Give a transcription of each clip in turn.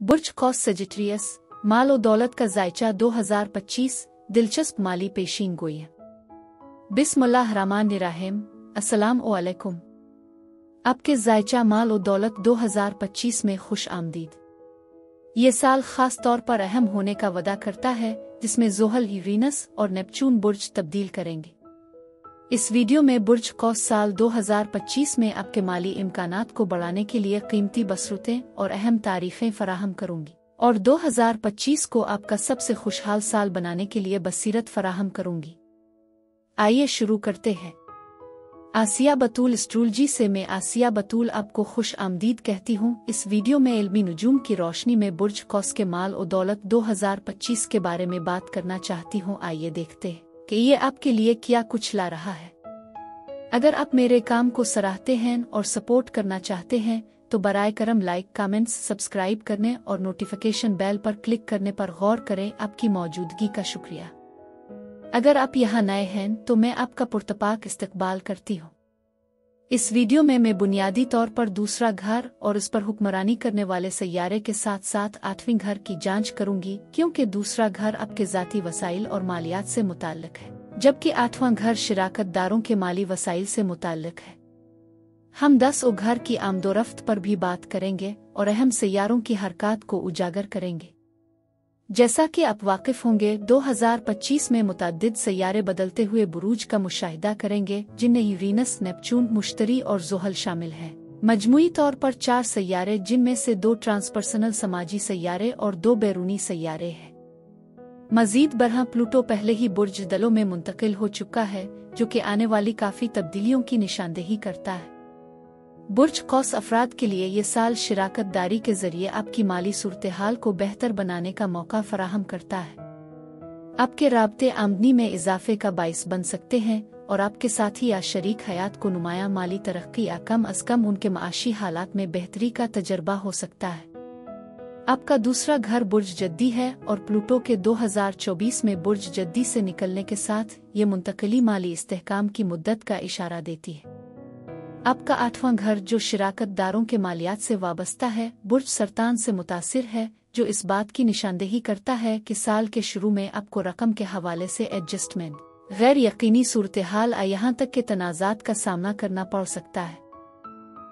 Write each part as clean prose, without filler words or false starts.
बुर्ज कौस Sagittarius, माल और दौलत का जायचा 2025 दिलचस्प माली पेशीन गोई। बिस्मिल्लाहिर्रहमानिर्रहीम। अस्सलाम वालेकुम। आपके जायचा माल और दौलत 2025 में खुश आमदीद। ये साल खास तौर पर अहम होने का वादा करता है, जिसमें ज़ोहल, यूरेनस और नेपच्यून बुर्ज तब्दील करेंगे। इस वीडियो में बुर्ज कौस साल 2025 में आपके माली इम्कानात को बढ़ाने के लिए कीमती बसरतें और अहम तारीखें फराहम करूंगी और 2025 को आपका सबसे खुशहाल साल बनाने के लिए बसीरत फराहम करूंगी। आइए शुरू करते हैं। आसिया बतूल एस्ट्रोलॉजी से मैं आसिया बतूल आपको खुश आमदीद कहती हूँ। इस वीडियो में इल्मी नुजूम की रोशनी में बुर्ज कौस के माल और दौलत 2025 के बारे में बात करना चाहती हूँ। आइए देखते हैं कि ये आपके लिए क्या कुछ ला रहा है। अगर आप मेरे काम को सराहते हैं और सपोर्ट करना चाहते हैं तो बराए करम लाइक, कमेंट्स, सब्सक्राइब करने और नोटिफिकेशन बेल पर क्लिक करने पर गौर करें। आपकी मौजूदगी का शुक्रिया। अगर आप यहाँ नए हैं तो मैं आपका पुरतपाक इस्तकबाल करती हूँ। इस वीडियो में मैं बुनियादी तौर पर दूसरा घर और उस पर हुक्मरानी करने वाले सैयारे के साथ साथ 8वें घर की जांच करूंगी, क्योंकि दूसरा घर आपके ज़ाती वसाइल और मालियात से मुताल्लिक है, जबकि 8वां घर शिराकतदारों के माली वसाइल से मुताल्लिक है। हम 10 घर की आमदोरफ्त पर भी बात करेंगे और अहम सैयारों की हरकत को उजागर करेंगे। जैसा कि आप वाकिफ होंगे, 2025 में मुतअद्दिद सैयारे बदलते हुए बुरूज का मुशाहिदा करेंगे, जिनमें यूरेनस, नेपच्यून, मुश्तरी और ज़ोहल शामिल हैं। मजमूई तौर पर 4 सैयारे, जिनमें से 2 ट्रांसपर्सनल समाजी सैयारे और 2 बैरूनी सैयारे हैं। मजीद बरहा प्लूटो पहले ही बुर्ज दलों में मुंतकिल हो चुका है, जो कि आने वाली काफ़ी तब्दीलियों की निशानदेही करता है। बुर्ज कौस अफराद के लिए ये साल शिराकतदारी के जरिए आपकी माली सूरत हाल को बेहतर बनाने का मौका फराहम करता है। आपके राब्ते आमदनी में इजाफे का बाइस बन सकते हैं और आपके साथी या शरीक हयात को नुमाया माली तरक्की या कम अज कम उनके माशी हालात में बेहतरी का तजर्बा हो सकता है। आपका दूसरा घर बुर्ज जद्दी है और प्लूटो के 2024 में बुर्ज जद्दी से निकलने के साथ ये मुंतकली माली इस्तेहकाम की मुद्दत का इशारा देती है। आपका 8वां घर, जो शिराकतदारों के मालियात से वाबस्ता है, बुर्ज सरतान से मुतासिर है, जो इस बात की निशानदेही करता है कि साल के शुरू में आपको रकम के हवाले से एडजस्टमेंट, गैर यकीनी सूरत हाल यहाँ तक के तनाज़ात का सामना करना पड़ सकता है।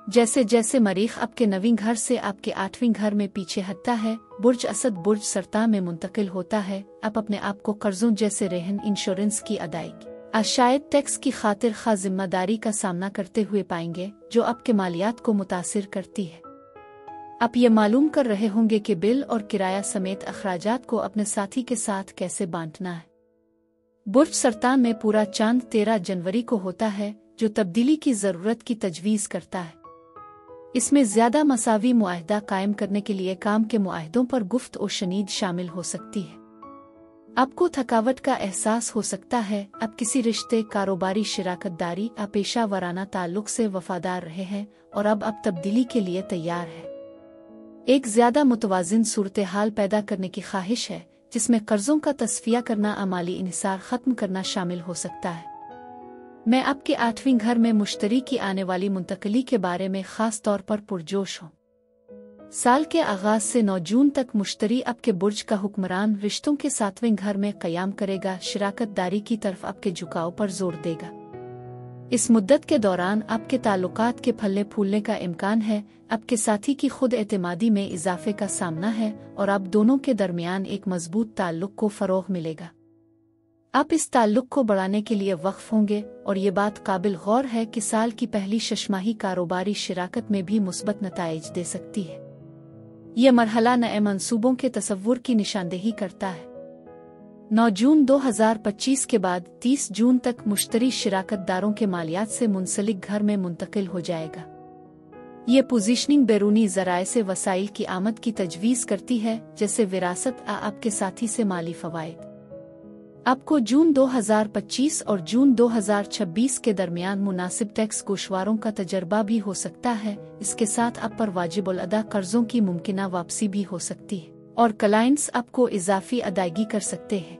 जैसे जैसे मरीख आपके 9वें घर से आपके 8वें घर में पीछे हटता है, बुर्ज असद बुर्ज सरतान में मुंतकिल होता है। आप अपने आप को कर्जों जैसे रहन, इंश्योरेंस की अदायगी, शायद टैक्स की खातिर खा जिम्मेदारी का सामना करते हुए पाएंगे, जो आपके मालियात को मुतासिर करती है। आप ये मालूम कर रहे होंगे कि बिल और किराया समेत अखराजात को अपने साथी के साथ कैसे बांटना है। बुर्ज सरतान में पूरा चांद 13 जनवरी को होता है, जो तब्दीली की ज़रूरत की तजवीज़ करता है। इसमें ज़्यादा मसावी मुआहदा कायम करने के लिए काम के मुआहदों पर गुफ्त और शनीद शामिल हो सकती है। आपको थकावट का एहसास हो सकता है। आप किसी रिश्ते, कारोबारी शिराकतदारी या पेशा वराना ताल्लुक से वफादार रहे हैं और अब आप तब्दीली के लिए तैयार हैं। एक ज़्यादा मुतवाज़िन सूरत हाल पैदा करने की ख्वाहिश है, जिसमें कर्जों का तस्फिया करना, अमाली इन्हिसार ख़त्म करना शामिल हो सकता है। मैं आपके 8वें घर में मुश्तरी की आने वाली मुंतकली के बारे में ख़ास तौर पर पुरजोश हूँ। साल के आगाज से 9 जून तक मुश्तरी आपके बुर्ज का हुक्मरान रिश्तों के 7वें घर में क़याम करेगा, शिराकतदारी की तरफ आपके झुकाव पर जोर देगा। इस मुद्दत के दौरान आपके ताल्लुकात के फलने फूलने का इम्कान है। आपके साथी की खुद एतमादी में इजाफे का सामना है और आप दोनों के दरमियान एक मजबूत ताल्लुक को फ़रोग़ मिलेगा। आप इस ताल्लुक को बढ़ाने के लिए वक्फ होंगे और ये बात काबिल गौर है कि साल की पहली शशमाही कारोबारी शिराकत में भी मुस्बत नताइज दे सकती है। ये मरहला नए मंसूबों के तसव्वुर की निशानदेही करता है। 9 जून 2025 के बाद 30 जून तक मुश्तरी शिराकतदारों के मालियात से मुंसलिक घर में मुंतकिल हो जाएगा। ये पोजीशनिंग बैरूनी ज़राए से वसाइल की आमद की तजवीज़ करती है, जैसे विरासत आपके साथी से माली फ़वाइद। आपको जून 2025 और जून 2026 के दरमियान मुनासिब टैक्स गोशवारों का तजर्बा भी हो सकता है। इसके साथ आप पर वाजिबुल अदा कर्जों की मुमकिना वापसी भी हो सकती है और क्लाइंट्स आपको इजाफी अदायगी कर सकते हैं।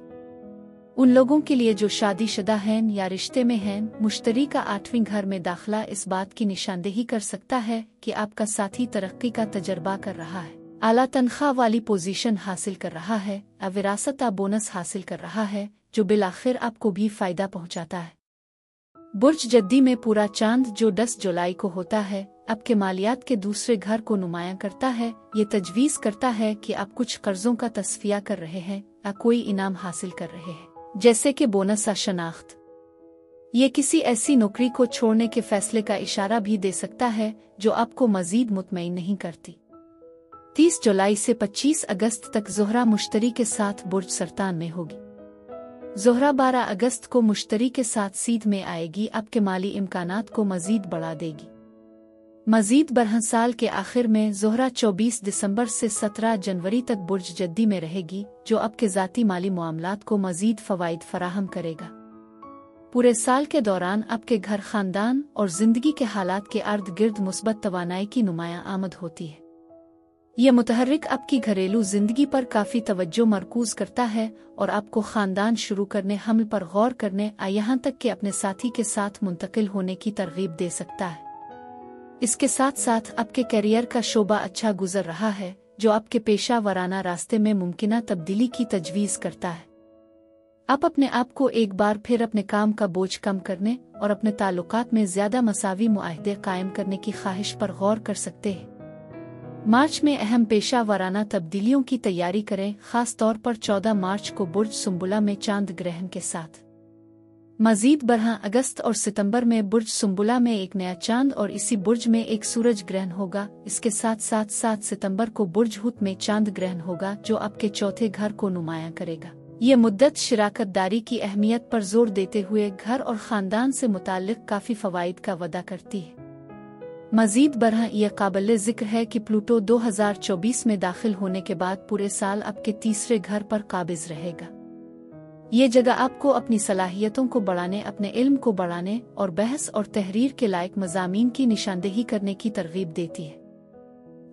उन लोगों के लिए जो शादीशुदा हैं या रिश्ते में हैं, मुश्तरी का 8वें घर में दाखिला इस बात की निशानदेही कर सकता है कि आपका साथी तरक्की का तजर्बा कर रहा है आला तनख्वाह वाली पोजीशन हासिल कर रहा है, विरासत बोनस हासिल कर रहा है, जो बिलाखिर आपको भी फायदा पहुंचाता है। बुर्ज जद्दी में पूरा चांद जो 10 जुलाई को होता है, आपके मालियात के दूसरे घर को नुमायां करता है। ये तजवीज़ करता है कि आप कुछ कर्जों का तस्फिया कर रहे हैं या कोई इनाम हासिल कर रहे हैं, जैसे कि बोनस या शनाख्त। ये किसी ऐसी नौकरी को छोड़ने के फैसले का इशारा भी दे सकता है जो आपको मजीद मुतमईन नहीं करती। 30 जुलाई से 25 अगस्त तक ज़ोहरा मुश्तरी के साथ बुर्ज सरतान में होगी। ज़ोहरा 12 अगस्त को मुश्तरी के साथ सीध में आएगी, आपके माली इम्कानात को मजीद बढ़ा देगी। मजीद बरहं साल के आखिर में ज़ोहरा 24 दिसंबर से 17 जनवरी तक बुर्ज जद्दी में रहेगी, जो आपके ज़ाती माली मामलात को मजीद फ़वाइद फराहम करेगा। पूरे साल के दौरान आपके घर, ख़ानदान और ज़िंदगी के हालात के अर्द गिर्द मुस्बत तवानाई की नुमायां आमद होती है। यह मुतहर्रिक आपकी घरेलू ज़िंदगी पर काफ़ी तवज्जो मरकूज़ करता है और आपको ख़ानदान शुरू करने, हमल पर गौर करने, यहाँ तक कि अपने साथी के साथ मुंतकिल होने की तरगीब दे सकता है। इसके साथ साथ आपके करियर का शोबा अच्छा गुजर रहा है, जो आपके पेशा वराना रास्ते में मुमकिना तब्दीली की तजवीज़ करता है। आप अपने आप को एक बार फिर अपने काम का बोझ कम करने और अपने ताल्लुकात में ज़्यादा मसावी मुआहदे कायम करने की ख्वाहिश पर गौर कर सकते हैं। मार्च में अहम पेशा वराना तब्दीलियों की तैयारी करें, ख़ास तौर पर 14 मार्च को बुर्ज सुम्बुला में चांद ग्रहण के साथ। मजीद बरहां अगस्त और सितंबर में बुर्ज सुम्बुला में एक नया चांद और इसी बुर्ज में एक सूरज ग्रहण होगा। इसके साथ साथ 7 सितंबर को बुर्ज हुत में चांद ग्रहण होगा, जो आपके चौथे घर को नुमायां करेगा। ये मुद्दत शिराकतदारी की अहमियत पर जोर देते हुए घर और ख़ानदान से मुताल्लिक़ काफ़ी फ़वाइद का वदा करती है। मजीद बरहां यह काबिल ज़िक्र है कि प्लूटो 2024 में दाखिल होने के बाद पूरे साल आपके तीसरे घर पर काबिज़ रहेगा। ये जगह आपको अपनी सलाहियतों को बढ़ाने, अपने इल्म को बढ़ाने और बहस और तहरीर के लायक मज़ामीन की निशानदेही करने की तरगीब देती है।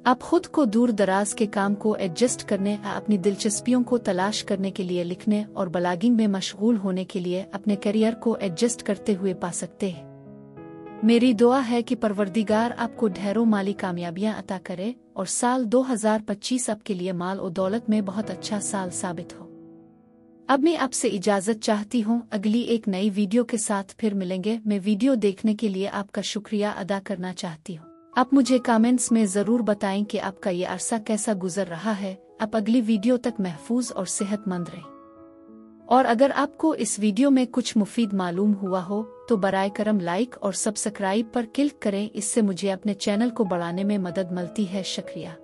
आप खुद को दूर दराज के काम को एडजस्ट करने, अपनी दिलचस्पियों को तलाश करने के लिए लिखने और ब्लॉगिंग में मशगूल होने के लिए अपने करियर को एडजस्ट करते हुए पा सकते हैं। मेरी दुआ है कि परवरदिगार आपको ढेरों माली कामयाबियां अता करे और साल 2025 आपके लिए माल और दौलत में बहुत अच्छा साल साबित हो। अब मैं आपसे इजाज़त चाहती हूँ। अगली एक नई वीडियो के साथ फिर मिलेंगे। मैं वीडियो देखने के लिए आपका शुक्रिया अदा करना चाहती हूँ। आप मुझे कमेंट्स में ज़रूर बताएं कि आपका ये अरसा कैसा गुजर रहा है। आप अगली वीडियो तक महफूज और सेहतमंद रहें। और अगर आपको इस वीडियो में कुछ मुफीद मालूम हुआ हो तो बराए करम लाइक और सब्सक्राइब पर क्लिक करें। इससे मुझे अपने चैनल को बढ़ाने में मदद मिलती है। शुक्रिया।